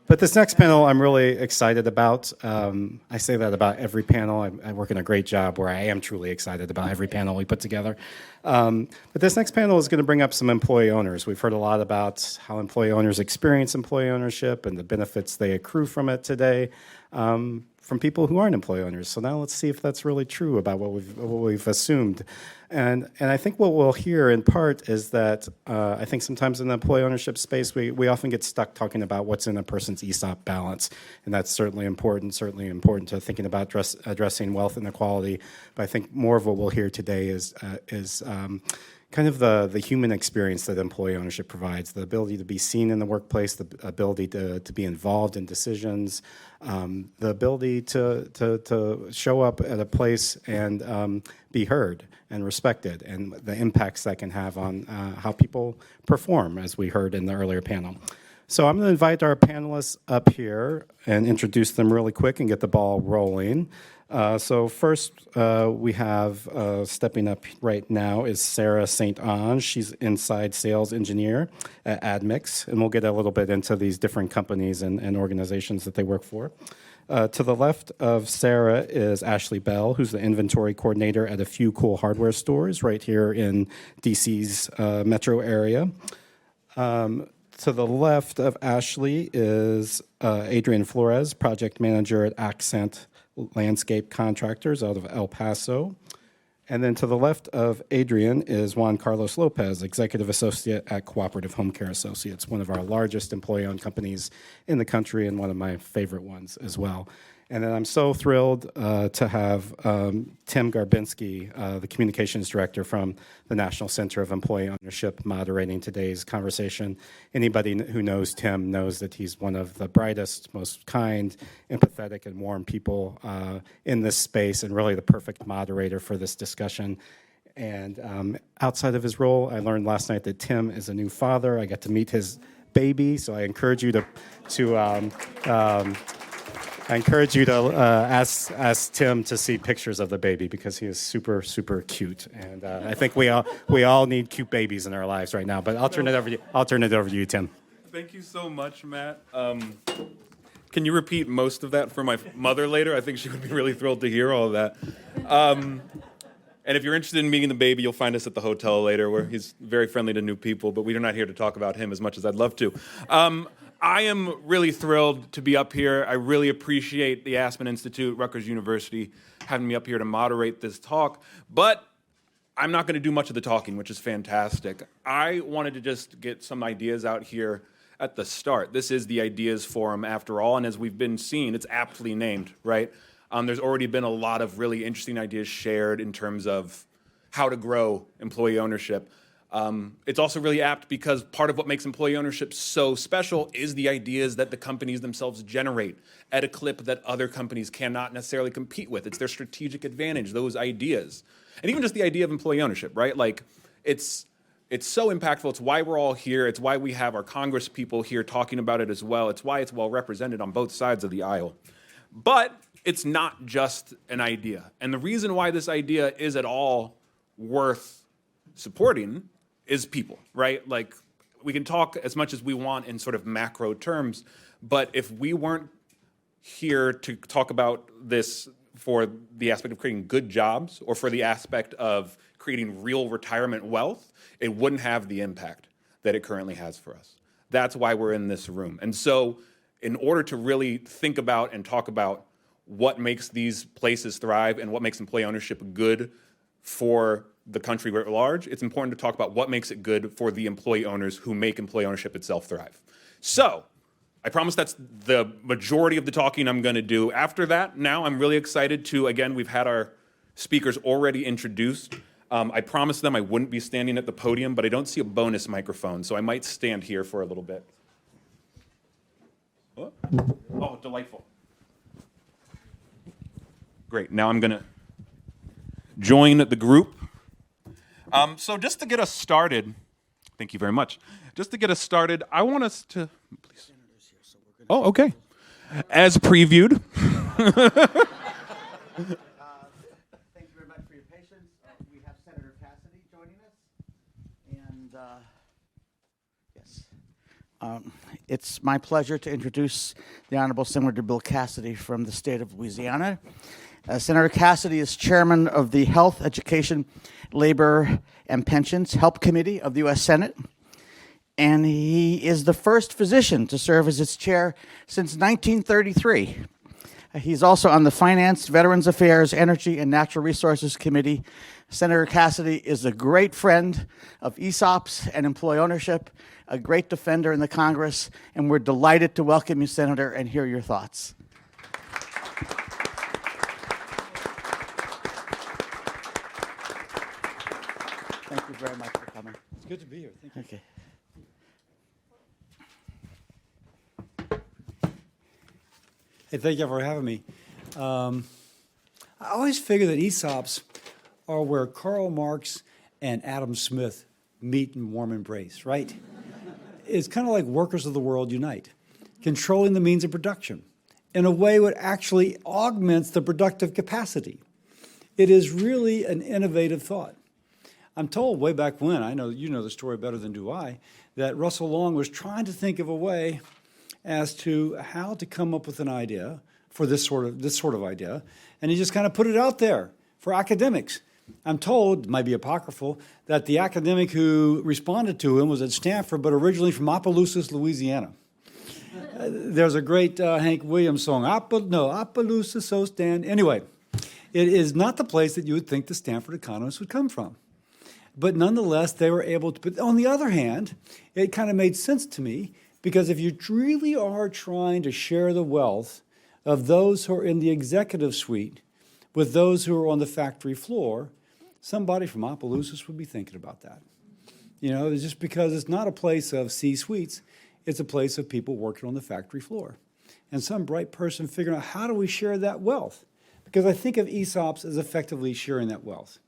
But this next panel I'm really excited about. I say that about every panel. I work in a great job where I am truly excited about every panel we put together. But this next panel is going to bring up some employee owners. We've heard a lot about how employee owners experience employee ownership and the benefits they accrue from it today from people who aren't employee owners. So now let's see if that's really true about what we've assumed. And I think what we'll hear in part is that I think sometimes in the employee ownership space, we often get stuck talking about what's in a person's ESOP balance. And that's certainly important to thinking about addressing wealth inequality. But I think more of what we'll hear today is kind of the human experience that employee ownership provides, the ability to be seen in the workplace, the ability to be involved in decisions, the ability to show up at a place and be heard and respected, and the impacts that can have on how people perform, as we heard in the earlier panel. So I'm going to invite our panelists up here and introduce them really quick and get the ball rolling. So first, we have stepping up right now is Sarah St. Ange. She's inside sales engineer at Admix, and we'll get a little bit into these different companies and organizations that they work for. To the left of Sarah is Ashley Bell, who's the inventory coordinator at a few cool hardware stores right here in DC's metro area. To the left of Ashley is Adrian Flores, project manager at Accent Landscape Contractors out of El Paso. And then to the left of Adrian is Juan Carlos Lopez, executive associate at Cooperative Home Care Associates, one of our largest employee-owned companies in the country and one of my favorite ones as well. And then I'm so thrilled to have Tim Garbinski, the communications director from the National Center of Employee Ownership, moderating today's conversation. Anybody who knows Tim knows that he's one of the brightest, most kind, empathetic, and warm people in this space, and really the perfect moderator for this discussion. And outside of his role, I learned last night that Tim is a new father. I got to meet his baby, so I encourage you to ask Tim to see pictures of the baby because he is super, super cute. And I think we all need cute babies in our lives right now. But I'll turn it over to you, Tim. Thank you so much, Matt. Can you repeat most of that for my mother later? I think she would be really thrilled to hear all of that. And if you're interested in meeting the baby, you'll find us at the hotel later, where he's very friendly to new people. But we're not here to talk about him as much as I'd love to. I am really thrilled to be up here. I really appreciate the Aspen Institute, Rutgers University, having me up here to moderate this talk. But I'm not going to do much of the talking, which is fantastic. I wanted to just get some ideas out here at the start. This is the Ideas Forum, after all, and as we've been seeing, it's aptly named, right? There's already been a lot of really interesting ideas shared in terms of how to grow employee ownership. It's also really apt because part of what makes employee ownership so special is the ideas that the companies themselves generate at a clip that other companies cannot necessarily compete with. It's their strategic advantage, those ideas. And even just the idea of employee ownership, right? Like, it's so impactful. It's why we're all here. It's why we have our Congress people here talking about it as well. It's why it's well represented on both sides of the aisle. But it's not just an idea. And the reason why this idea is at all worth supporting is people, right? Like, we can talk as much as we want in sort of macro terms, but if we weren't here to talk about this for the aspect of creating good jobs or for the aspect of creating real retirement wealth, it wouldn't have the impact that it currently has for us. That's why we're in this room. And so in order to really think about and talk about what makes these places thrive and what makes employee ownership good for the country writ large, it's important to talk about what makes it good for the employee owners who make employee ownership itself thrive. So, I promise that's the majority of the talking I'm going to do. After that, now I'm really excited to, again, we've had our speakers already introduced. I promised them I wouldn't be standing at the podium, but I don't see a bonus microphone, so I might stand here for a little bit. Oh, delightful. Great, now I'm going to join the group. So just to get us started, thank you very much. Just to get us started, I want us to, please. Oh, okay. As previewed. Thank you very much for your patience. We have Senator Cassidy joining us. And yes, It's my pleasure to introduce the Honorable Senator Bill Cassidy from the state of Louisiana. Senator Cassidy is chairman of the Health, Education, Labor, and Pensions Help Committee of the U.S. Senate, and he is the first physician to serve as its chair since 1933. He's also on the Finance, Veterans Affairs, Energy, and Natural Resources Committee. Senator Cassidy is a great friend of ESOPs and employee ownership, a great defender in the Congress, and we're delighted to welcome you, Senator, and hear your thoughts. Thank you very much for coming. It's good to be here. Thank you. Okay. Hey, thank you for having me. I always figure that ESOPs are where Karl Marx and Adam Smith meet in warm embrace, right? It's kind of like workers of the world unite, controlling the means of production in a way that actually augments the productive capacity. It is really an innovative thought. I'm told way back when, I know you know the story better than do I, that Russell Long was trying to think of a way as to how to come up with an idea for this sort of idea, and he just kind of put it out there for academics. I'm told, it might be apocryphal, that the academic who responded to him was at Stanford, but originally from Opelousas, Louisiana. There's a great Hank Williams song, Opelousas, so stand. Anyway, it is not the place that you would think the Stanford economists would come from. But nonetheless, they were able to, but on the other hand, it kind of made sense to me, because if you really are trying to share the wealth of those who are in the executive suite with those who are on the factory floor, somebody from Opelousas would be thinking about that. You know, it's just because it's not a place of C-suites, it's a place of people working on the factory floor. And some bright person figuring out, how do we share that wealth? Because I think of ESOPs as effectively sharing that wealth.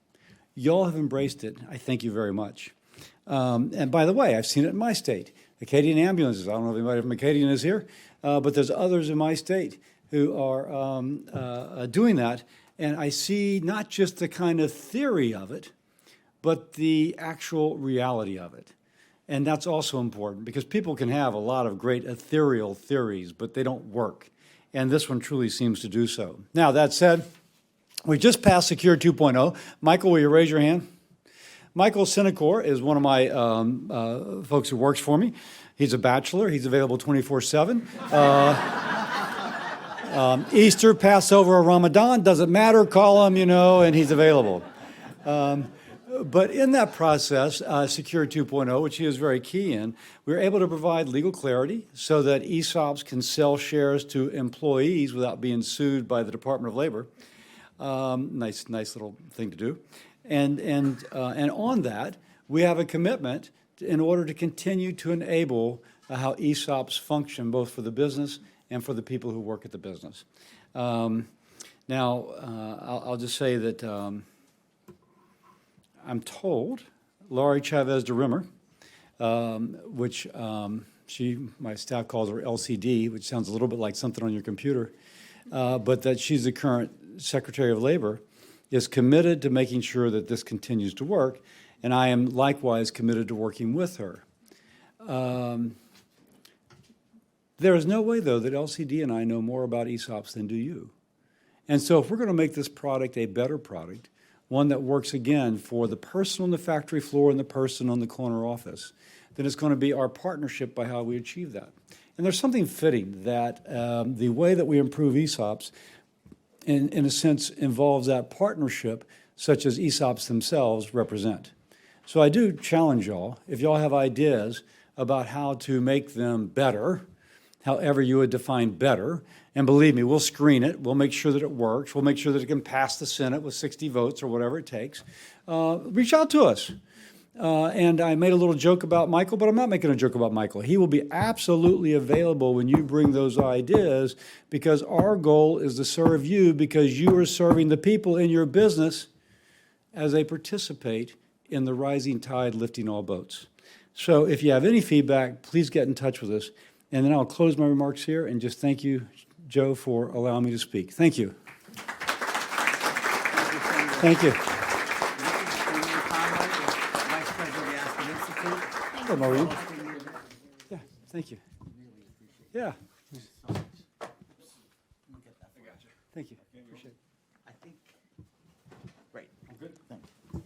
Y'all have embraced it. I thank you very much. And by the way, I've seen it in my state. Acadian ambulances, I don't know if anybody from Acadian is here, but there's others in my state who are doing that. And I see not just the kind of theory of it, but the actual reality of it. And that's also important, because people can have a lot of great ethereal theories, but they don't work. And this one truly seems to do so. Now, that said, we just passed Secure 2.0. Michael, will you raise your hand? Michael Sinecor is one of my folks who works for me. He's a bachelor. He's available 24/7. Easter, Passover, or Ramadan, doesn't matter. Call him, and he's available. But in that process, Secure 2.0, which he is very key in, we were able to provide legal clarity so that ESOPs can sell shares to employees without being sued by the Department of Labor. Nice little thing to do. And on that, we have a commitment in order to continue to enable how ESOPs function, both for the business and for the people who work at the business. Now, I'll just say that I'm told Laurie Chavez de Rimmer, which my staff calls her LCD, which sounds a little bit like something on your computer, but that she's the current Secretary of Labor, is committed to making sure that this continues to work, and I am likewise committed to working with her. There is no way, though, that LCD and I know more about ESOPs than do you. And so if we're going to make this product a better product, one that works, again, for the person on the factory floor and the person on the corner office, then it's going to be our partnership by how we achieve that. And there's something fitting that the way that we improve ESOPs, in a sense, involves that partnership, such as ESOPs themselves represent. So I do challenge y'all, if y'all have ideas about how to make them better, however you would define better, and believe me, we'll screen it, we'll make sure that it works, we'll make sure that it can pass the Senate with 60 votes or whatever it takes, reach out to us. And I made a little joke about Michael, but I'm not making a joke about Michael. He will be absolutely available when you bring those ideas, because our goal is to serve you, because you are serving the people in your business as they participate in the rising tide lifting all boats. So if you have any feedback, please get in touch with us. And then I'll close my remarks here and just thank you, Joe, for allowing me to speak. Thank you. Thank you. Vice President of the Aspen Institute. Hello, Maureen. Yeah. Thank you. Yeah. Thank you. Appreciate it. I think. Great. I'm good. Thank you.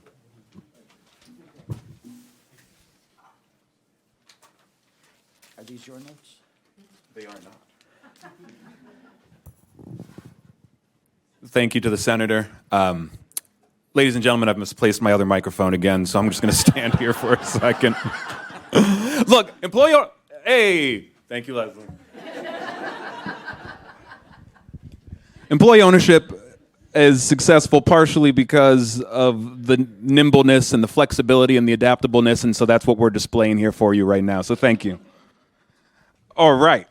Are these your notes? They are not. Thank you to the senator. Ladies and gentlemen, I've misplaced my other microphone again, so I'm just going to stand here for a second. Look, hey, thank you, Leslie. Employee ownership is successful partially because of the nimbleness and the flexibility and the adaptableness, and so that's what we're displaying here for you right now. So thank you. All right.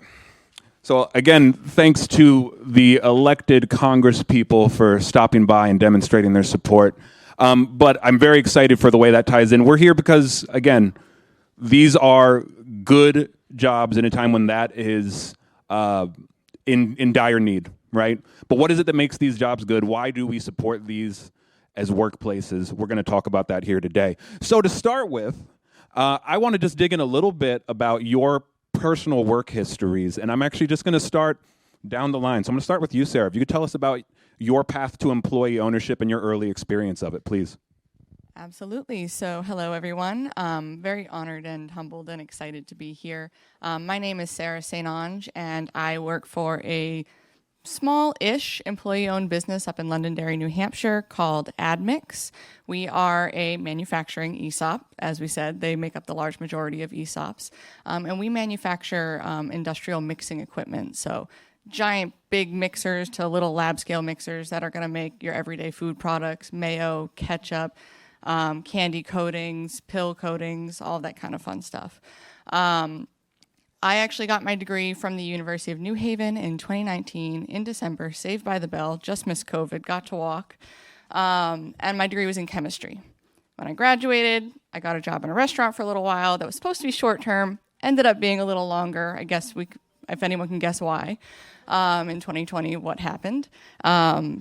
So again, thanks to the elected Congress people for stopping by and demonstrating their support. But I'm very excited for the way that ties in. We're here because, again, these are good jobs in a time when that is in dire need, right? But what is it that makes these jobs good? Why do we support these as workplaces? We're going to talk about that here today. So to start with, I want to just dig in a little bit about your personal work histories, and I'm actually just going to start down the line. So I'm going to start with you, Sarah. If you could tell us about your path to employee ownership and your early experience of it, please. Absolutely. So hello, everyone. Very honored and humbled and excited to be here. My name is Sarah St. Ange, and I work for a small-ish employee-owned business up in Londonderry, New Hampshire called Admix. We are a manufacturing ESOP. As we said, they make up the large majority of ESOPs. And we manufacture industrial mixing equipment. So giant big mixers to little lab-scale mixers that are going to make your everyday food products, mayo, ketchup, candy coatings, pill coatings, all that kind of fun stuff. I actually got my degree from the University of New Haven in 2019 in December, saved by the bell, just missed COVID, got to walk, and my degree was in chemistry. When I graduated, I got a job in a restaurant for a little while that was supposed to be short-term, ended up being a little longer. I guess if anyone can guess why. In 2020, what happened.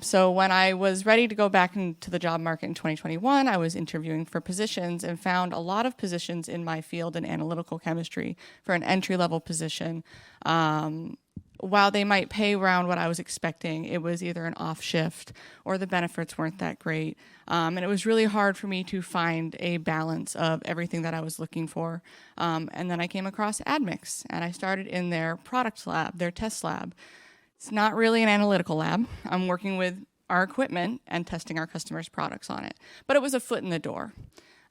So when I was ready to go back into the job market in 2021, I was interviewing for positions and found a lot of positions in my field in analytical chemistry for an entry-level position. While they might pay around what I was expecting, it was either an off shift or the benefits weren't that great. And it was really hard for me to find a balance of everything that I was looking for. And then I came across Admix, and I started in their product lab, their test lab. It's not really an analytical lab. I'm working with our equipment and testing our customers' products on it. But it was a foot in the door.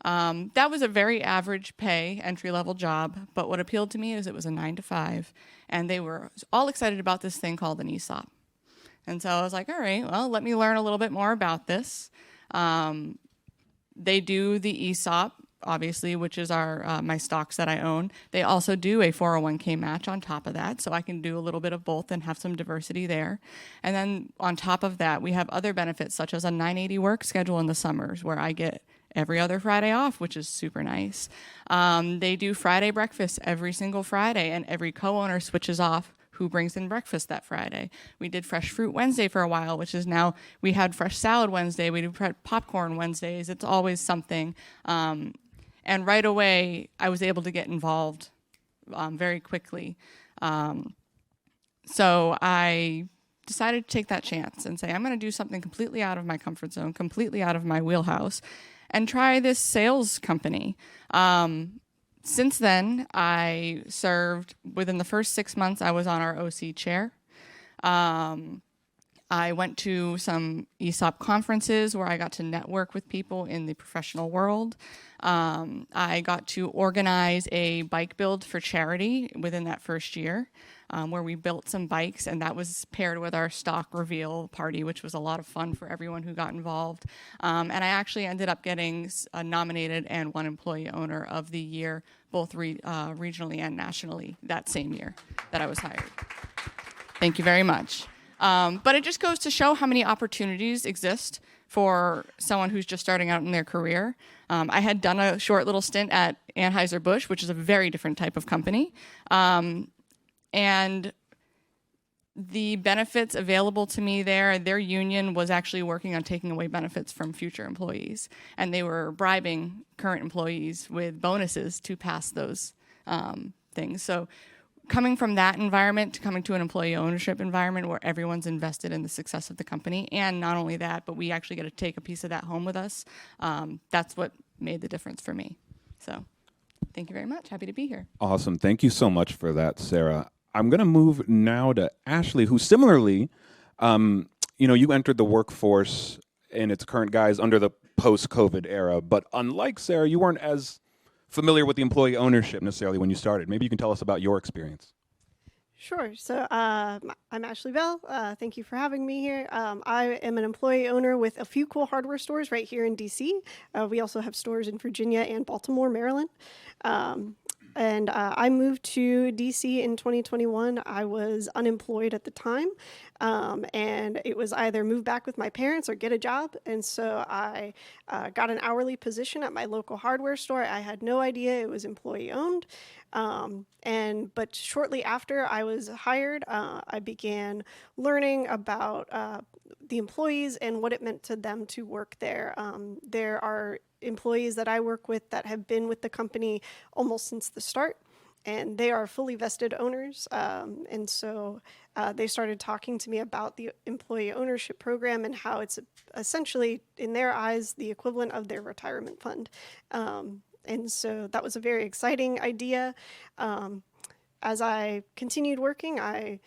That was a very average pay, entry-level job, but what appealed to me is it was a 9-to-5, and they were all excited about this thing called an ESOP. And so I was like, all right, well, let me learn a little bit more about this. They do the ESOP, obviously, which is my stocks that I own. They also do a 401k match on top of that, so I can do a little bit of both and have some diversity there. And then on top of that, we have other benefits, such as a 980 work schedule in the summers, where I get every other Friday off, which is super nice. They do Friday breakfast every single Friday, and every co-owner switches off who brings in breakfast that Friday. We did Fresh Fruit Wednesday for a while, which is now, we had Fresh Salad Wednesday, we do Popcorn Wednesdays. It's always something. And right away, I was able to get involved very quickly. So I decided to take that chance and say, I'm going to do something completely out of my comfort zone, completely out of my wheelhouse, and try this sales company. Since then, I served, within the first 6 months, I was on our OC chair. I went to some ESOP conferences where I got to network with people in the professional world. I got to organize a bike build for charity within that first year, where we built some bikes, and that was paired with our stock reveal party, which was a lot of fun for everyone who got involved. And I actually ended up getting nominated and one employee owner of the year, both regionally and nationally, that same year that I was hired. Thank you very much. But it just goes to show how many opportunities exist for someone who's just starting out in their career. I had done a short little stint at Anheuser-Busch, which is a very different type of company. And the benefits available to me there, their union was actually working on taking away benefits from future employees. And they were bribing current employees with bonuses to pass those things. So coming from that environment to coming to an employee ownership environment where everyone's invested in the success of the company, and not only that, but we actually get to take a piece of that home with us, that's what made the difference for me. So thank you very much. Happy to be here. Awesome. Thank you so much for that, Sarah. I'm going to move now to Ashley, who similarly, you entered the workforce in its current guise under the post-COVID era, but unlike Sarah, you weren't as familiar with the employee ownership necessarily when you started. Maybe you can tell us about your experience. Sure. So I'm Ashley Bell. Thank you for having me here. I am an employee owner with a few cool hardware stores right here in DC. We also have stores in Virginia and Baltimore, Maryland. And I moved to DC in 2021. I was unemployed at the time, and it was either move back with my parents or get a job. And so I got an hourly position at my local hardware store. I had no idea it was employee owned. But shortly after I was hired, I began learning about the employees and what it meant to them to work there. There are employees that I work with that have been with the company almost since the start, and they are fully vested owners. And so they started talking to me about the employee ownership program and how it's essentially, in their eyes, the equivalent of their retirement fund. And so that was a very exciting idea. As I continued working, I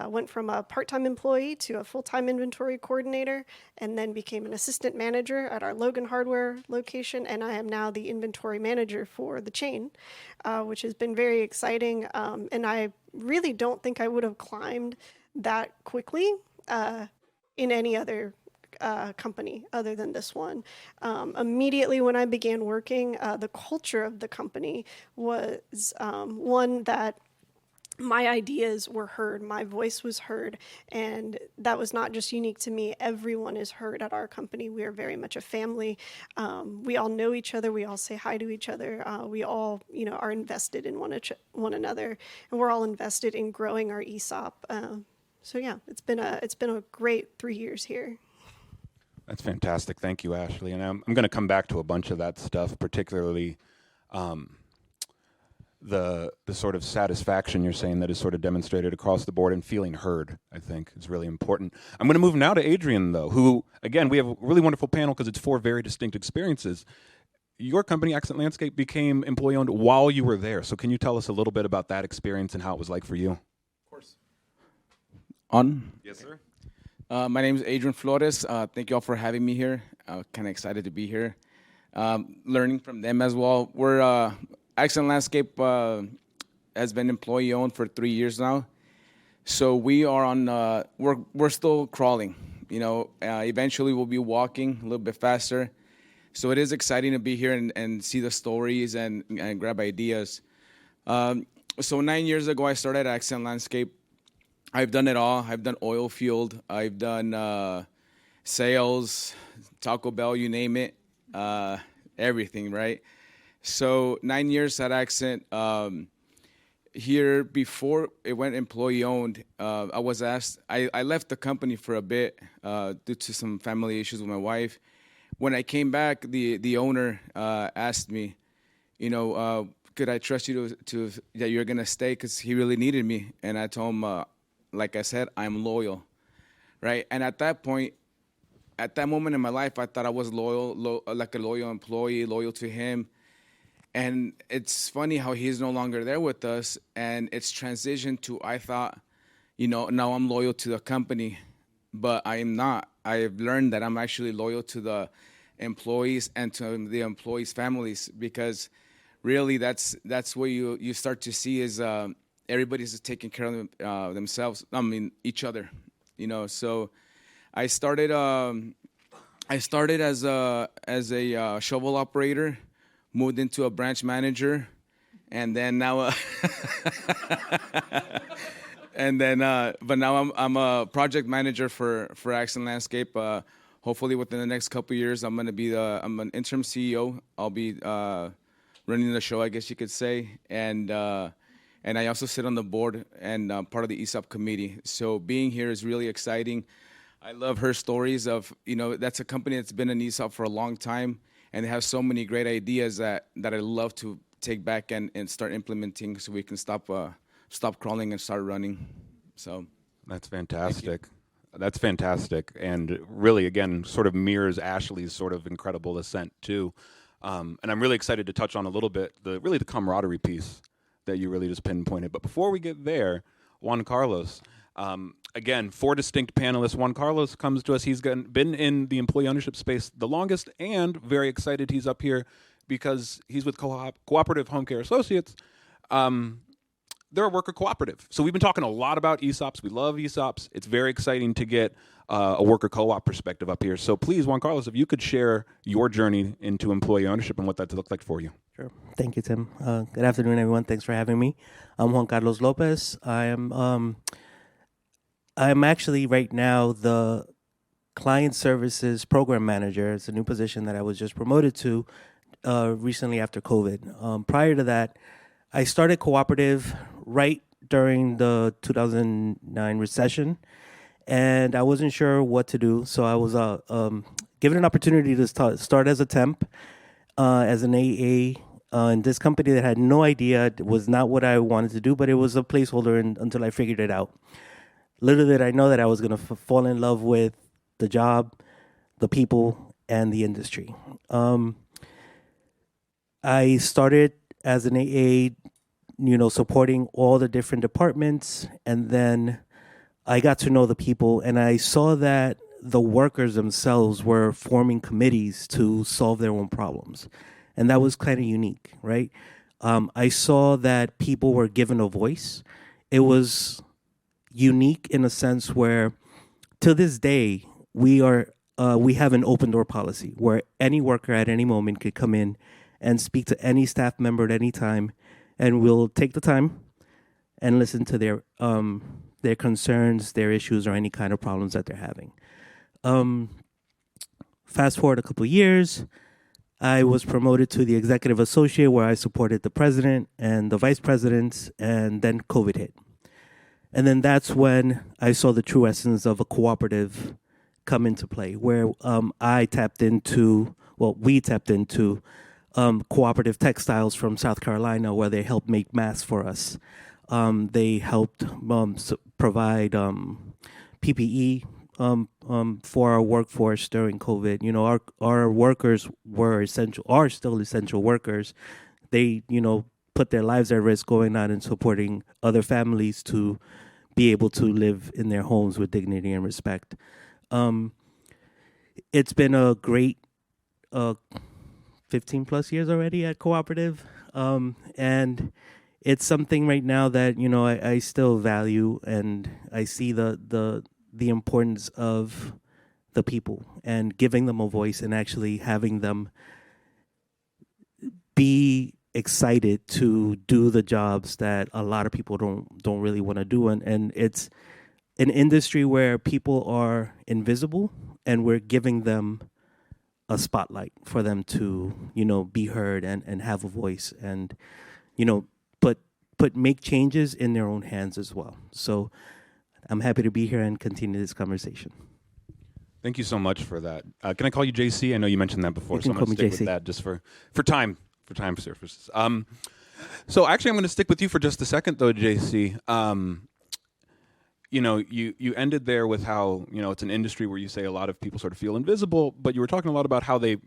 went from a part-time employee to a full-time inventory coordinator, and then became an assistant manager at our Logan Hardware location, and I am now the inventory manager for the chain, which has been very exciting. And I really don't think I would have climbed that quickly in any other company other than this one. Immediately when I began working, the culture of the company was one that my ideas were heard, my voice was heard, and that was not just unique to me. Everyone is heard at our company. We are very much a family. We all know each other. We all say hi to each other. We all, are invested in one another, and we're all invested in growing our ESOP. So yeah, it's been a great 3 years here. That's fantastic. Thank you, Ashley. And I'm going to come back to a bunch of that stuff, particularly the sort of satisfaction you're saying that is sort of demonstrated across the board, and feeling heard, I think, is really important. I'm going to move now to Adrian, though, who, again, we have a really wonderful panel because it's 4 very distinct experiences. Your company, Accent Landscape, became employee-owned while you were there. So can you tell us a little bit about that experience and how it was like for you? Of course. On? Yes, sir. My name is Adrian Flores. Thank you all for having me here. Kind of excited to be here. Learning from them as well. We're Accent Landscape has been employee owned for 3 years now. So we are on. We're still crawling. Eventually we'll be walking a little bit faster. So it is exciting to be here and see the stories and grab ideas. So 9 years ago I started Accent Landscape. I've done it all. I've done oil field. I've done sales, Taco Bell, you name it, everything, right? So 9 years at Accent. Here, before it went employee-owned, I was asked, I left the company for a bit due to some family issues with my wife. When I came back, the owner asked me, could I trust you to that you're going to stay, because he really needed me. And I told him, like I said, I'm loyal, right? And at that point, at that moment in my life, I thought I was loyal, like a loyal employee, loyal to him. And it's funny how he's no longer there with us, and it's transitioned to, I thought, now I'm loyal to the company, but I am not. I've learned that I'm actually loyal to the employees and to the employees' families, because really that's what you start to see is everybody's just taking care of themselves. Each other, So I started as a shovel operator, moved into a branch manager, and then now, but now I'm a project manager for Accent Landscape. Hopefully, within the next couple of years, I'm an interim CEO. I'll be running the show, I guess you could say, and I also sit on the board and part of the ESOP committee. So being here is really exciting. I love her stories of, that's a company that's been in ESOP for a long time, and they have so many great ideas that I love to take back and start implementing so we can stop crawling and start running. So That's fantastic. That's fantastic. And really, again, sort of mirrors Ashley's sort of incredible ascent, too. And I'm really excited to touch on a little bit the camaraderie piece that you really just pinpointed. But before we get there, Juan Carlos, again, 4 distinct panelists. Juan Carlos comes to us. He's been in the employee ownership space the longest, and very excited he's up here because he's with Cooperative Home Care Associates. They're a worker cooperative. So we've been talking a lot about ESOPs. We love ESOPs. It's very exciting to get a worker co-op perspective up here. So please, Juan Carlos, if you could share your journey into employee ownership and what that's looked like for you. Sure. Thank you, Tim. Good afternoon, everyone. Thanks for having me. I'm Juan Carlos Lopez. I'm actually right now the client services program manager. It's a new position that I was just promoted to recently after COVID. Prior to that, I started cooperative right during the 2009 recession, and I wasn't sure what to do. So I was given an opportunity to start as a temp, as an AA, in this company that had no idea. It was not what I wanted to do, but it was a placeholder until I figured it out. Little did I know that I was going to fall in love with the job, the people, and the industry. I started as an AA, supporting all the different departments. And then I got to know the people, and I saw that the workers themselves were forming committees to solve their own problems. And that was kind of unique, right? I saw that people were given a voice. It was unique in a sense where, to this day, we have an open door policy where any worker at any moment could come in and speak to any staff member at any time, and we'll take the time and listen to their concerns, their issues, or any kind of problems that they're having. Fast forward a couple of years, I was promoted to the executive associate, where I supported the president and the vice presidents, and then COVID hit. And then that's when I saw the true essence of a cooperative come into play, where we tapped into Cooperative Textiles from South Carolina, where they helped make masks for us. They helped provide PPE for our workforce during COVID. Our workers are still essential workers. They, put their lives at risk going out and supporting other families to be able to live in their homes with dignity and respect. It's been a great 15 plus years already at Cooperative. And it's something right now that, I still value, and I see the importance of the people and giving them a voice and actually having them be excited to do the jobs that a lot of people don't really want to do. And it's an industry where people are invisible, and we're giving them a spotlight for them to, be heard and have a voice, and, make changes in their own hands as well. So I'm happy to be here and continue this conversation. Thank you so much for that. Can I call you JC? I know you mentioned that before, so I'm going to stick with that just for time purposes. So actually, I'm going to stick with you for just a second, though, JC. You ended there with how, it's an industry where you say a lot of people sort of feel invisible, but you were talking a lot about how they,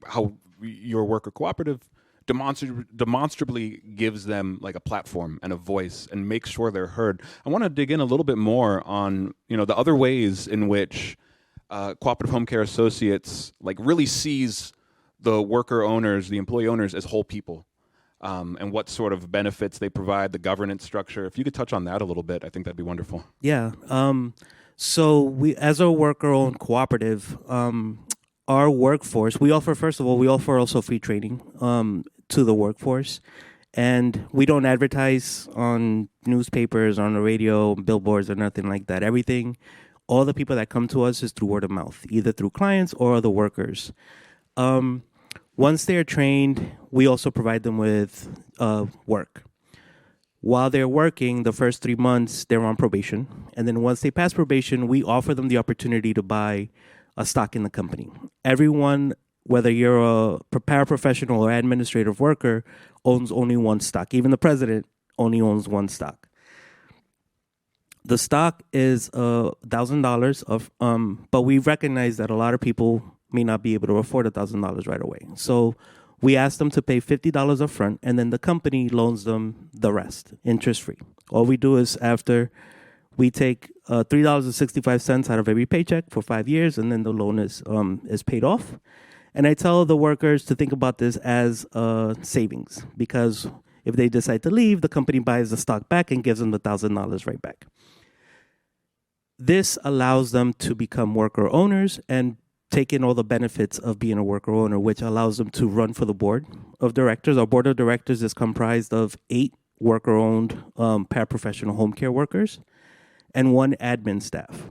how your worker cooperative demonstrably gives them like a platform and a voice and makes sure they're heard. I want to dig in a little bit more on, the other ways in which Cooperative Home Care Associates like really sees the worker owners, the employee owners as whole people. And what sort of benefits they provide, the governance structure. If you could touch on that a little bit, I think that'd be wonderful. Yeah. So we, as a worker-owned cooperative, our workforce, we offer also free training to the workforce. And we don't advertise on newspapers, on the radio, billboards, or nothing like that. All the people that come to us is through word of mouth, either through clients or other workers. Once they're trained, we also provide them with work. While they're working, the first 3 months, they're on probation. And then once they pass probation, we offer them the opportunity to buy a stock in the company. Everyone whether you're a paraprofessional or administrative worker, owns only one stock. Even the president only owns one stock. The stock is $1,000 of, but we recognize that a lot of people may not be able to afford $1,000 right away. So we ask them to pay $50 up front, and then the company loans them the rest, interest free. All we do is after we take $3.65 out of every paycheck for 5 years, and then the loan is paid off. And I tell the workers to think about this as savings, because if they decide to leave, the company buys the stock back and gives them the $1,000 right back. This allows them to become worker owners and take in all the benefits of being a worker owner, which allows them to run for the board of directors. Our board of directors is comprised of 8 worker-owned paraprofessional home care workers and 1 admin staff.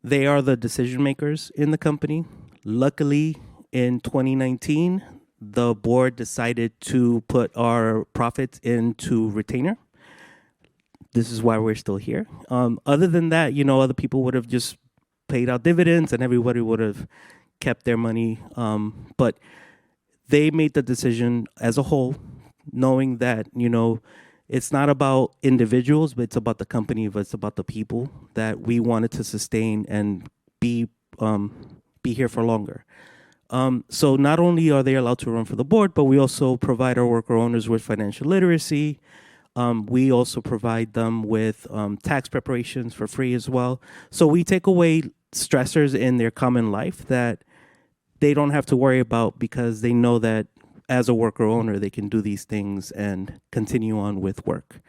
They are the decision makers in the company. Luckily, in 2019, the board decided to put our profits into retainer. This is why we're still here. Other than that, other people would have just paid out dividends and everybody would have kept their money. But they made the decision as a whole, knowing that, it's not about individuals, but it's about the company, but it's about the people that we wanted to sustain and be here for longer. So not only are they allowed to run for the board, but we also provide our worker owners with financial literacy. We also provide them with tax preparations for free as well. So we take away stressors in their common life that they don't have to worry about, because they know that as a worker owner, they can do these things and continue on with work.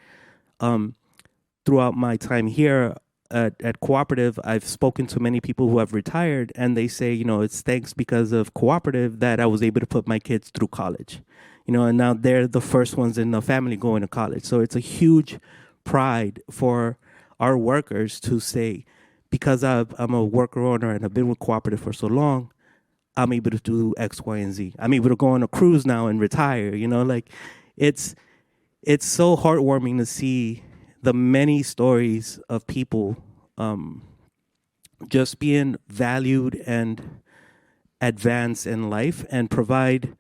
Throughout my time here at Cooperative, I've spoken to many people who have retired, and they say, it's thanks because of Cooperative that I was able to put my kids through college. And now they're the first ones in the family going to college. So it's a huge pride for our workers to say, because I'm a worker owner and I've been with Cooperative for so long, I'm able to do X, Y, and Z. I'm able to go on a cruise now and retire. It's so heartwarming to see the many stories of people just being valued and advanced in life and provide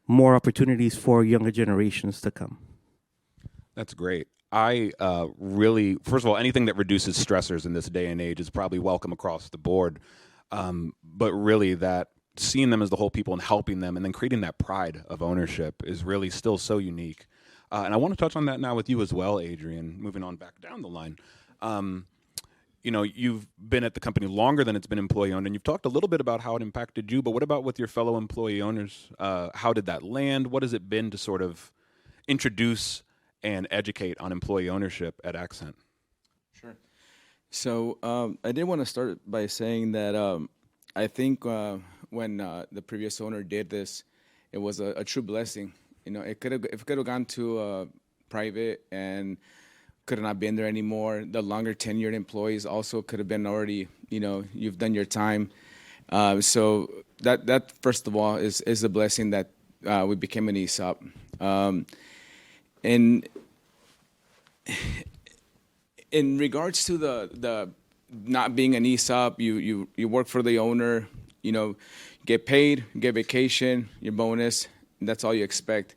more opportunities for younger generations to come. That's great. I really, first of all, anything that reduces stressors in this day and age is probably welcome across the board. But really, that seeing them as the whole people and helping them and then creating that pride of ownership is really still so unique. And I want to touch on that now with you as well, Adrian, moving on back down the line. You've been at the company longer than it's been employee owned, and you've talked a little bit about how it impacted you, but what about with your fellow employee owners? How did that land? What has it been to sort of introduce and educate on employee ownership at Accent? Sure. So I did want to start by saying that I think when the previous owner did this, it was a true blessing. It could have gone to private and could have not been there anymore. The longer tenured employees also could have been already, you've done your time. So that first of all is a blessing that we became an ESOP. And in regards to the not being an ESOP, you work for the owner, get paid, get vacation, your bonus, and that's all you expect.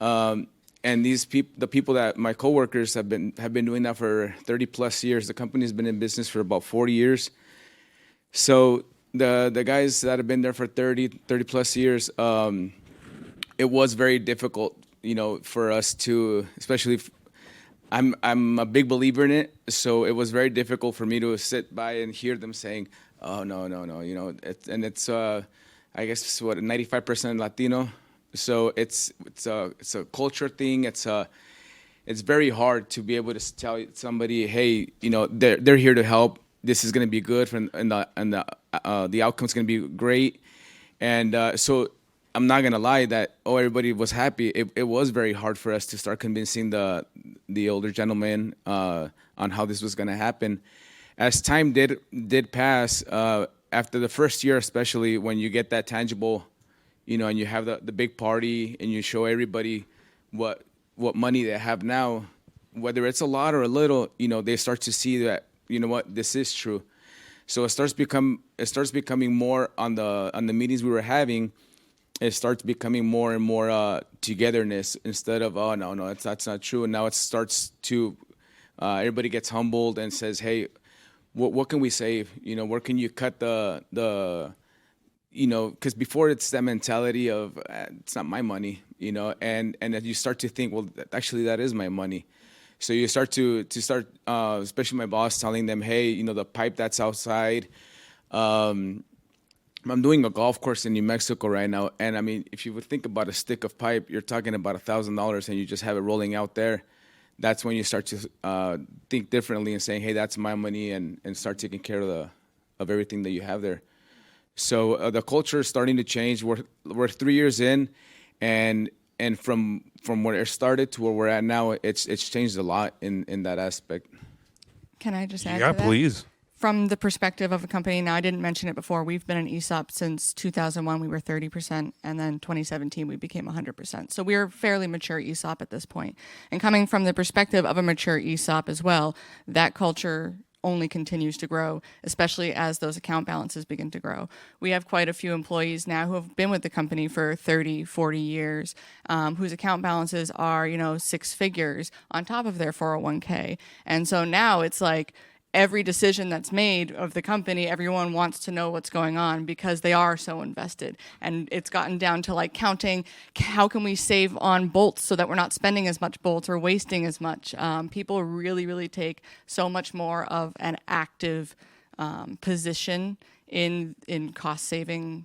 And the people that my coworkers have been doing that for 30 plus years. The company's been in business for about 40 years. So the guys that have been there for 30 plus years, it was very difficult, for us to, especially I'm a big believer in it. So it was very difficult for me to sit by and hear them saying, "Oh no," it's I guess what 95% Latino. So it's a culture thing. It's very hard to be able to tell somebody, hey, they're here to help. This is going to be good, and the outcome's going to be great. And so I'm not going to lie that everybody was happy. It was very hard for us to start convincing the older gentleman on how this was going to happen. As time did pass, after the first year, especially when you get that tangible. And you have the big party and you show everybody what money they have now, whether it's a lot or a little, they start to see that, this is true. So it starts becoming more on the meetings we were having. It starts becoming more and more togetherness instead of, oh no, that's not true. And now it starts to everybody gets humbled and says, hey, what can we save? Where can you cut the because before it's that mentality of it's not my money, and then you start to think, well, actually that is my money. So you start to especially my boss telling them, hey, the pipe that's outside. I'm doing a golf course in New Mexico right now, and I mean, if you would think about a stick of pipe, you're talking about $1,000, and you just have it rolling out there. That's when you start to think differently and saying, "Hey, that's my money," and start taking care of everything that you have there. So the culture is starting to change. We're 3 years in, and from where it started to where we're at now, it's changed a lot in that aspect. Can I just add Yeah, to that? please. From the perspective of a company, now I didn't mention it before, we've been an ESOP since 2001, we were 30%, and then 2017 we became 100%. So we're fairly mature ESOP at this point. And coming from the perspective of a mature ESOP as well, that culture only continues to grow, especially as those account balances begin to grow. We have quite a few employees now who have been with the company for 30, 40 years, whose account balances are, 6 figures on top of their 401k. And so now it's like, every decision that's made of the company, everyone wants to know what's going on because they are so invested. And it's gotten down to like counting, how can we save on bolts so that we're not spending as much bolts or wasting as much? People really, really take so much more of an active position in cost saving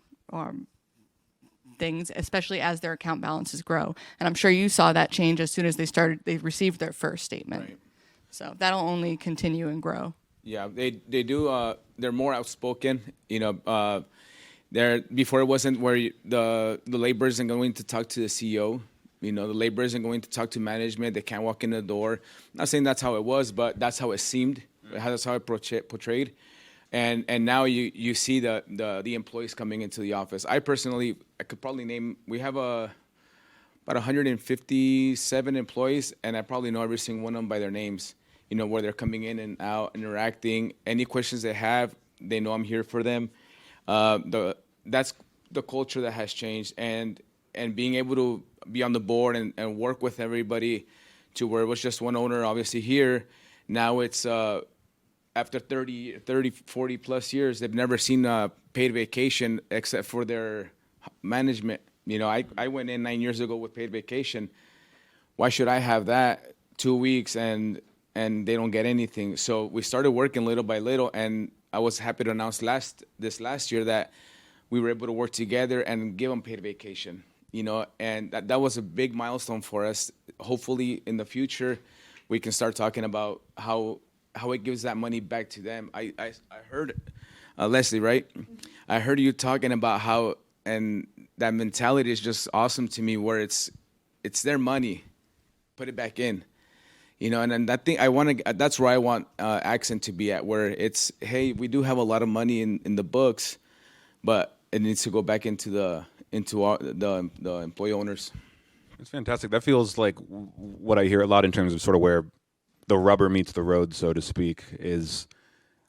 things, especially as their account balances grow. And I'm sure you saw that change as soon as they received their first statement. Right. So that'll only continue and grow. Yeah, they do. They're more outspoken. Before it wasn't where the labor isn't going to talk to the CEO. The labor isn't going to talk to management. They can't walk in the door. Not saying that's how it was, but that's how it seemed. That's how it portrayed. And now you see the employees coming into the office. I could probably name. We have about 157 employees, and I probably know every single one of them by their names. Where they're coming in and out, interacting. Any questions they have, they know I'm here for them. That's the culture that has changed, and being able to be on the board and work with everybody to where it was just one owner, obviously here. Now it's after 30, 40 plus years, they've never seen a paid vacation except for their management. I went in 9 years ago with paid vacation. Why should I have that 2 weeks and they don't get anything? So we started working little by little, and I was happy to announce this last year that we were able to work together and give them paid vacation, and that was a big milestone for us. Hopefully in the future, we can start talking about how it gives that money back to them. I heard, Leslie, right? I heard you talking about how, and that mentality is just awesome to me, where it's their money, put it back in. And then that thing that's where I want Accent to be at, where it's, hey, we do have a lot of money in the books, but it needs to go back into the employee owners. That's fantastic. That feels like what I hear a lot in terms of sort of where the rubber meets the road, so to speak, is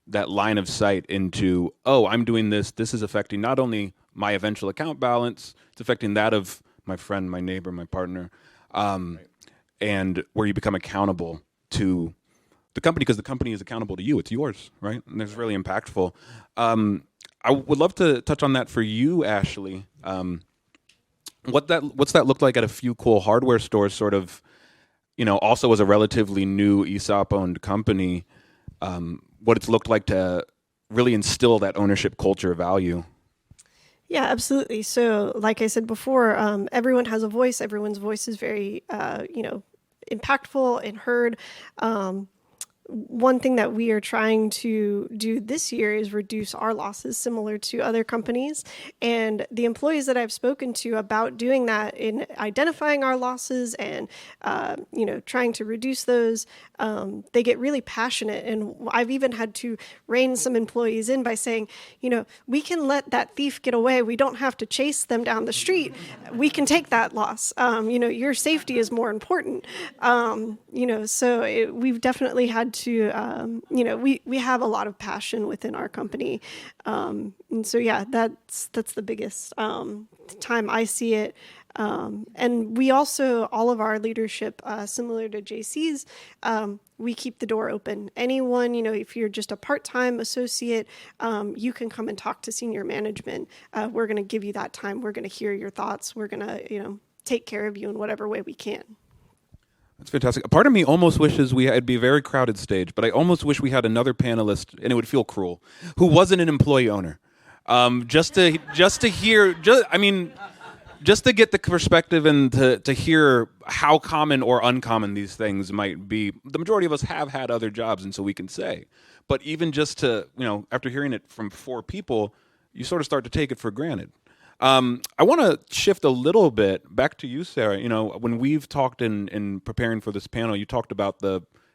that line of sight into, oh, I'm doing this. This is affecting not only my eventual account balance, it's affecting that of my friend, my neighbor, my partner. Right. And where you become accountable to the company, because the company is accountable to you. It's yours, right? And it's really impactful. I would love to touch on that for you, Ashley. What's that look like at a few cool hardware stores, sort of, also as a relatively new ESOP-owned company, what it's looked like to really instill that ownership culture value? Yeah, absolutely. So like I said before, everyone has a voice. Everyone's voice is very, impactful and heard. One thing that we are trying to do this year is reduce our losses similar to other companies. And the employees that I've spoken to about doing that, in identifying our losses and, trying to reduce those, they get really passionate. And I've even had to rein some employees in by saying, we can let that thief get away. We don't have to chase them down the street. We can take that loss. Your safety is more important. We've definitely had glad to, we have a lot of passion within our company. And so, yeah, that's the biggest time I see it. And we also, all of our leadership, similar to JC's, we keep the door open. Anyone, if you're just a part-time associate, you can come and talk to senior management. We're going to give you that time. We're going to hear your thoughts. We're going to, take care of you in whatever way we can. That's fantastic. Part of me almost wishes it'd be a very crowded stage, but I almost wish we had another panelist, and it would feel cruel, who wasn't an employee owner. Just to get the perspective and to hear how common or uncommon these things might be. The majority of us have had other jobs, and so we can say. But even just to, after hearing it from 4 people, you sort of start to take it for granted. I want to shift a little bit back to you, Sarah. When we've talked in preparing for this panel, you talked about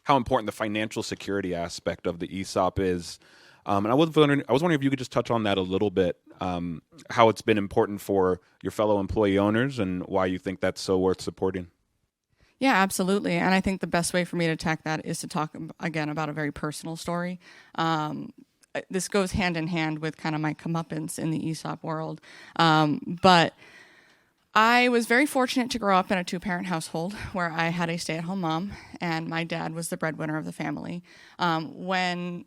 how important the financial security aspect of the ESOP is. And I was wondering if you could just touch on that a little bit, how it's been important for your fellow employee owners and why you think that's so worth supporting. Yeah, absolutely. And I think the best way for me to attack that is to talk, again, about a very personal story. This goes hand in hand with kind of my comeuppance in the ESOP world. But I was very fortunate to grow up in a 2-parent household where I had a stay-at-home mom and my dad was the breadwinner of the family. When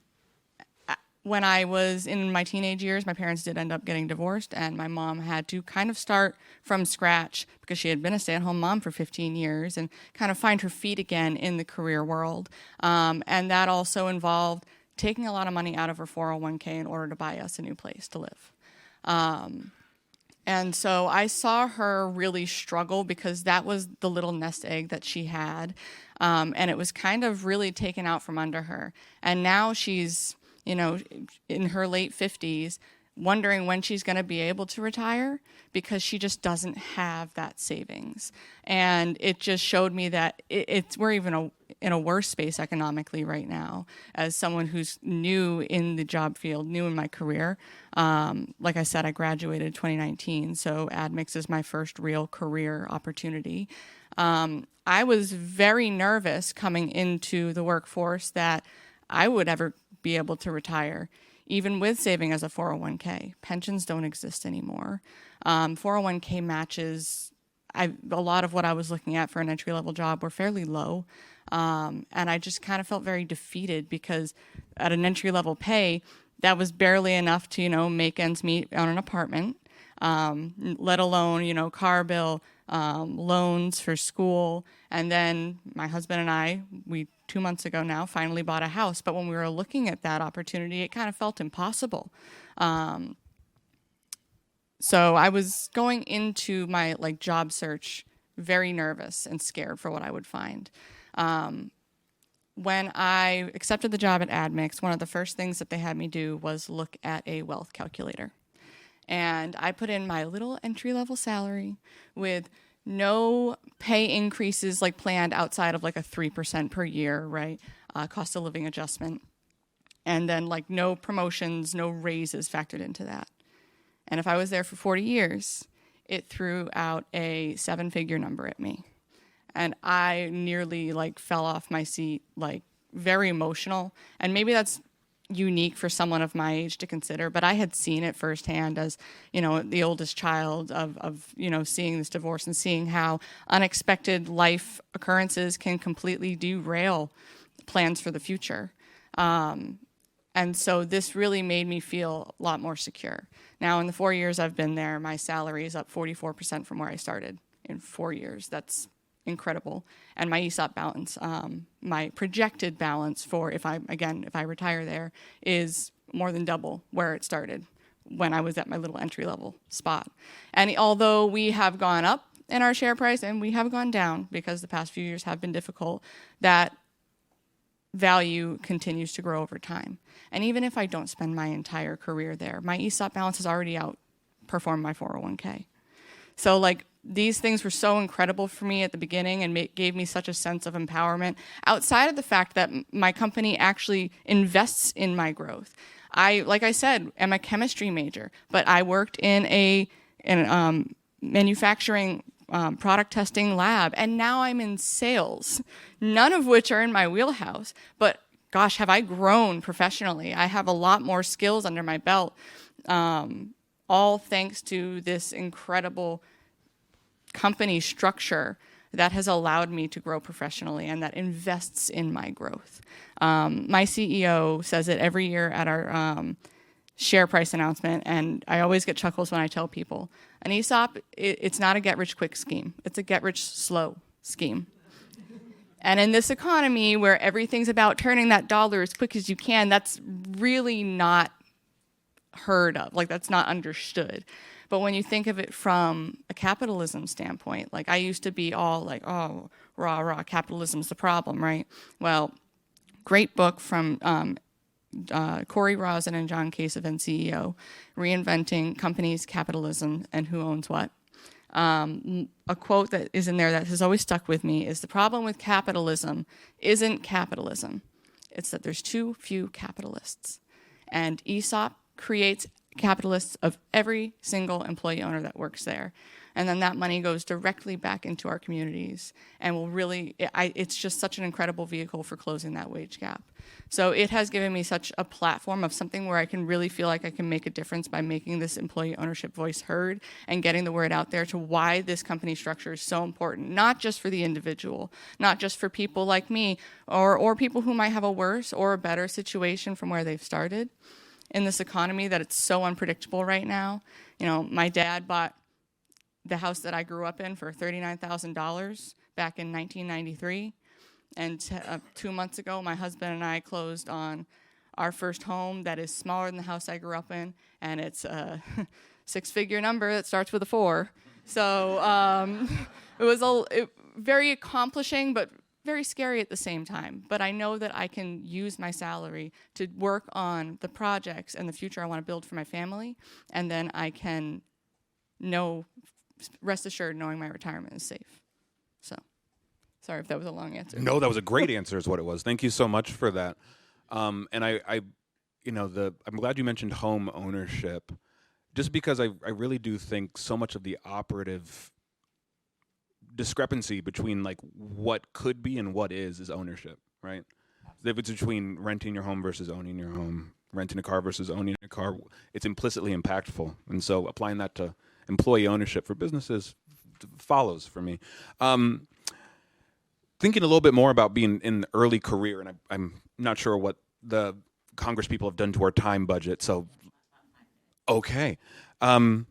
I was in my teenage years, my parents did end up getting divorced, and my mom had to kind of start from scratch because she had been a stay-at-home mom for 15 years and kind of find her feet again in the career world. And that also involved taking a lot of money out of her 401k in order to buy us a new place to live. And so I saw her really struggle because that was the little nest egg that she had. And it was kind of really taken out from under her. And now she's, in her late 50s, wondering when she's going to be able to retire because she just doesn't have that savings. And it just showed me that we're even in a worse space economically right now. As someone who's new in the job field, new in my career, like I said, I graduated 2019, so AdMix is my first real career opportunity. I was very nervous coming into the workforce that I would ever be able to retire, even with saving as a 401k. Pensions don't exist anymore. 401k matches, a lot of what I was looking at for an entry-level job were fairly low. And I just kind of felt very defeated because at an entry-level pay, that was barely enough to, make ends meet on an apartment, let alone, car bill, loans for school. And then my husband and I, 2 months ago now, finally bought a house. But when we were looking at that opportunity, it kind of felt impossible. So I was going into my job search very nervous and scared for what I would find. When I accepted the job at AdMix, one of the first things that they had me do was look at a wealth calculator. And I put in my little entry-level salary with no pay increases planned outside of a 3% per year, right? Cost of living adjustment. And then no promotions, no raises factored into that. And if I was there for 40 years, it threw out a 7-figure number at me. And I nearly fell off my seat, very emotional. And maybe that's unique for someone of my age to consider, but I had seen it firsthand as, the oldest child of seeing this divorce and seeing how unexpected life occurrences can completely derail plans for the future. And so this really made me feel a lot more secure. Now, in the 4 years I've been there, my salary is up 44% from where I started in 4 years. That's incredible. And my ESOP balance, my projected balance for if I retire there, is more than double where it started when I was at my little entry-level spot. And although we have gone up in our share price and we have gone down because the past few years have been difficult, that value continues to grow over time. And even if I don't spend my entire career there, my ESOP balance has already outperformed my 401k. So these things were so incredible for me at the beginning and gave me such a sense of empowerment outside of the fact that my company actually invests in my growth. I, like I said, am a chemistry major, but I worked in a manufacturing product testing lab, and now I'm in sales, none of which are in my wheelhouse, but gosh, have I grown professionally? I have a lot more skills under my belt, all thanks to this incredible company structure that has allowed me to grow professionally and that invests in my growth. My CEO says it every year at our share price announcement, and I always get chuckles when I tell people, an ESOP, it's not a get-rich-quick scheme. It's a get-rich-slow scheme. And in this economy where everything's about turning that dollar as quick as you can, that's really not heard of. Like, that's not understood. But when you think of it from a capitalism standpoint, like I used to be all like, oh, rah, rah, capitalism's the problem, right? Well, great book from Corey Rosen and John Kasich, CEO, Reinventing Companies, Capitalism, and Who Owns What. A quote that is in there that has always stuck with me is the problem with capitalism isn't capitalism. It's that there's too few capitalists. And ESOP creates capitalists of every single employee owner that works there. And then that money goes directly back into our communities and will really, it's just such an incredible vehicle for closing that wage gap. So it has given me such a platform of something where I can really feel like I can make a difference by making this employee ownership voice heard and getting the word out there to why this company structure is so important, not just for the individual, not just for people like me or people who might have a worse or a better situation from where they've started in this economy that it's so unpredictable right now. You know, my dad bought the house that I grew up in for $39,000 back in 1993. And 2 months ago, my husband and I closed on our first home that is smaller than the house I grew up in, and it's a six-figure number that starts with a 4. So it was very accomplishing, but very scary at the same time. But I know that I can use my salary to work on the projects and the future I want to build for my family, and then I can rest assured knowing my retirement is safe. So. Sorry if that was a long answer. No, that was a great answer is what it was. Thank you so much for that. And I'm glad you mentioned home ownership, just because I really do think so much of the operative discrepancy between like what could be and what is ownership, right? The difference between renting your home versus owning your home, renting a car versus owning a car, it's implicitly impactful. And so applying that to employee ownership for businesses follows for me. Thinking a little bit more about being in the early career, and I'm not sure what the Congress people have done to our time budget, so okay. I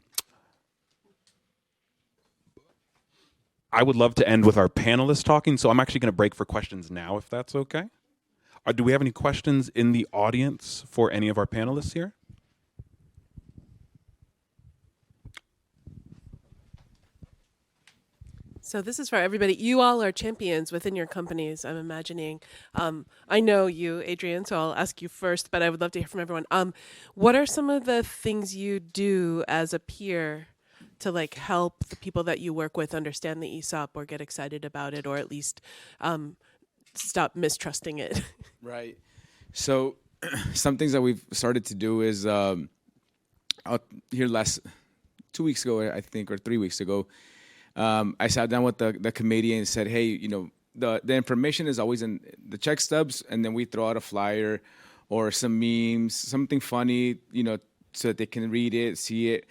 would love to end with our panelists talking, so I'm actually going to break for questions now, if that's okay. Do we have any questions in the audience for any of our panelists here? So this is for everybody. You all are champions within your companies, I'm imagining. I know you, Adrian, so I'll ask you first, but I would love to hear from everyone. What are some of the things you do as a peer to like help the people that you work with understand the ESOP or get excited about it, or at least stop mistrusting it? Right. So some things that we've started to do is here 2 weeks ago, I think, or 3 weeks ago, I sat down with the committee and said, hey, the information is always in the check stubs, and then we throw out a flyer or some memes, something funny, so that they can read it, see it.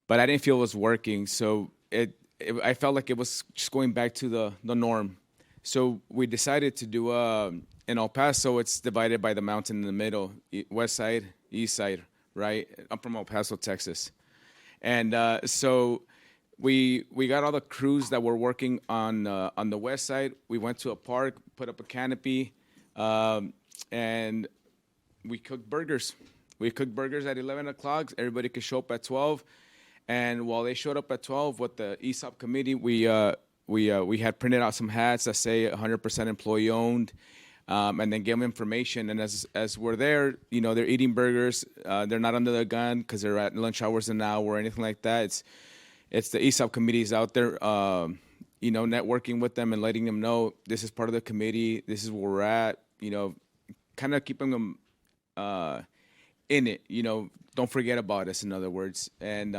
But I didn't feel it was working, so I felt like it was just going back to the norm. So we decided to do in El Paso, it's divided by the mountain in the middle, west side, east side, right? I'm from El Paso, Texas. And so we got all the crews that were working on the west side. We went to a park, put up a canopy, and we cooked burgers. We cooked burgers at 11 o'clock. Everybody could show up at 12. And while they showed up at 12 with the ESOP committee, we had printed out some hats that say 100% employee owned, and then gave them information. And as we're there, they're eating burgers. They're not under the gun because they're at lunch hours an hour or anything like that. It's the ESOP committees out there, networking with them and letting them know this is part of the committee. This is where we're at. Kind of keeping them in it. Don't forget about us. In other words, and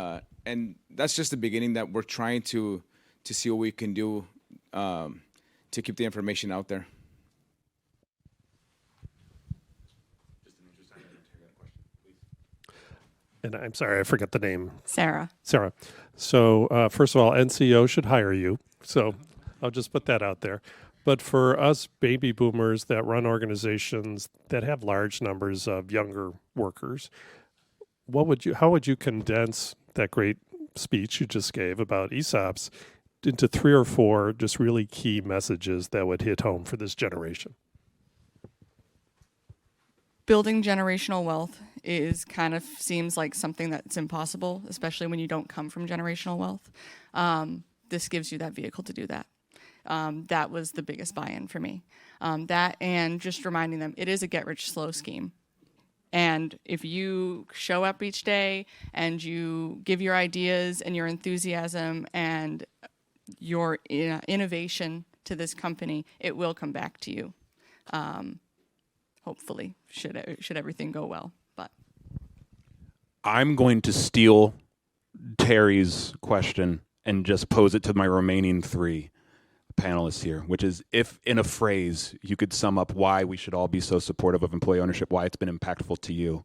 that's just the beginning. That we're trying to see what we can do to keep the information out there. and I'm sorry, I forget the name. Sarah. Sarah. So first of all, NCO should hire you. So I'll just put that out there. But for us baby boomers that run organizations that have large numbers of younger workers, how would you condense that great speech you just gave about ESOPs into 3 or 4 just really key messages that would hit home for this generation? Building generational wealth is kind of seems like something that's impossible, especially when you don't come from generational wealth. This gives you that vehicle to do that. That was the biggest buy-in for me. That and just reminding them it is a get-rich-slow scheme. And if you show up each day and you give your ideas and your enthusiasm and your innovation to this company, it will come back to you. Hopefully, should everything go well. But I'm going to steal Terry's question and just pose it to my remaining 3 panelists here, which is, if in a phrase you could sum up why we should all be so supportive of employee ownership, why it's been impactful to you,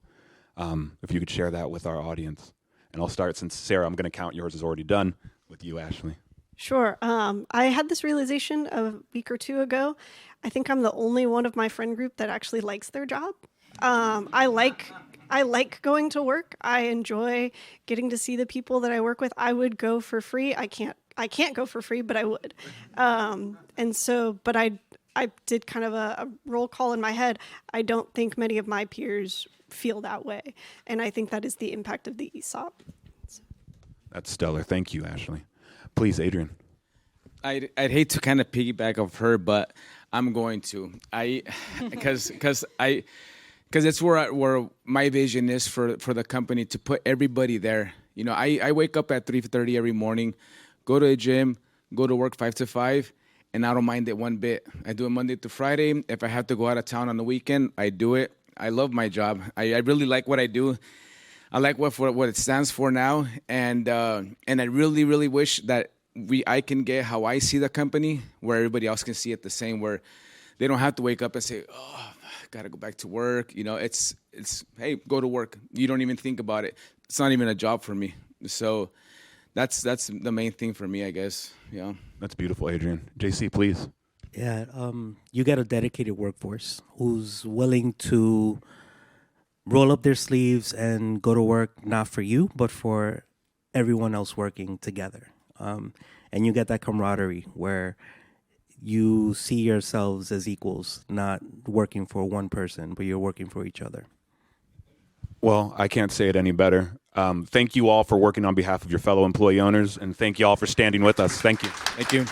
if you could share that with our audience. And I'll start, since Sarah, I'm going to count yours as already done, with you, Ashley. Sure. I had this realization a week or 2 ago. I think I'm the only one of my friend group that actually likes their job. I like going to work. I enjoy getting to see the people that I work with. I would go for free. I can't go for free, but I would. But I did kind of a roll call in my head. I don't think many of my peers feel that way. And I think that is the impact of the ESOP. That's stellar. Thank you, Ashley. Please, Adrian. I'd hate to kind of piggyback off her, but I'm going to. Because it's where my vision is for the company, to put everybody there. You know, I wake up at 3:30 every morning, go to a gym, go to work 5 to 5, and I don't mind it one bit. I do it Monday to Friday. If I have to go out of town on the weekend, I do it. I love my job. I really like what I do. I like what it stands for now, and I really, really wish that I can get how I see the company, where everybody else can see it the same, where they don't have to wake up and say, "Oh, I gotta go back to work." You know, it's hey, go to work. You don't even think about it. It's not even a job for me. So that's the main thing for me, I guess. Yeah. That's beautiful, Adrian. JC, please. Yeah, you got a dedicated workforce who's willing to roll up their sleeves and go to work, not for you, but for everyone else working together. And you get that camaraderie where you see yourselves as equals, not working for one person, but you're working for each other. Well, I can't say it any better. Thank you all for working on behalf of your fellow employee owners, and thank you all for standing with us. Thank you. Thank you.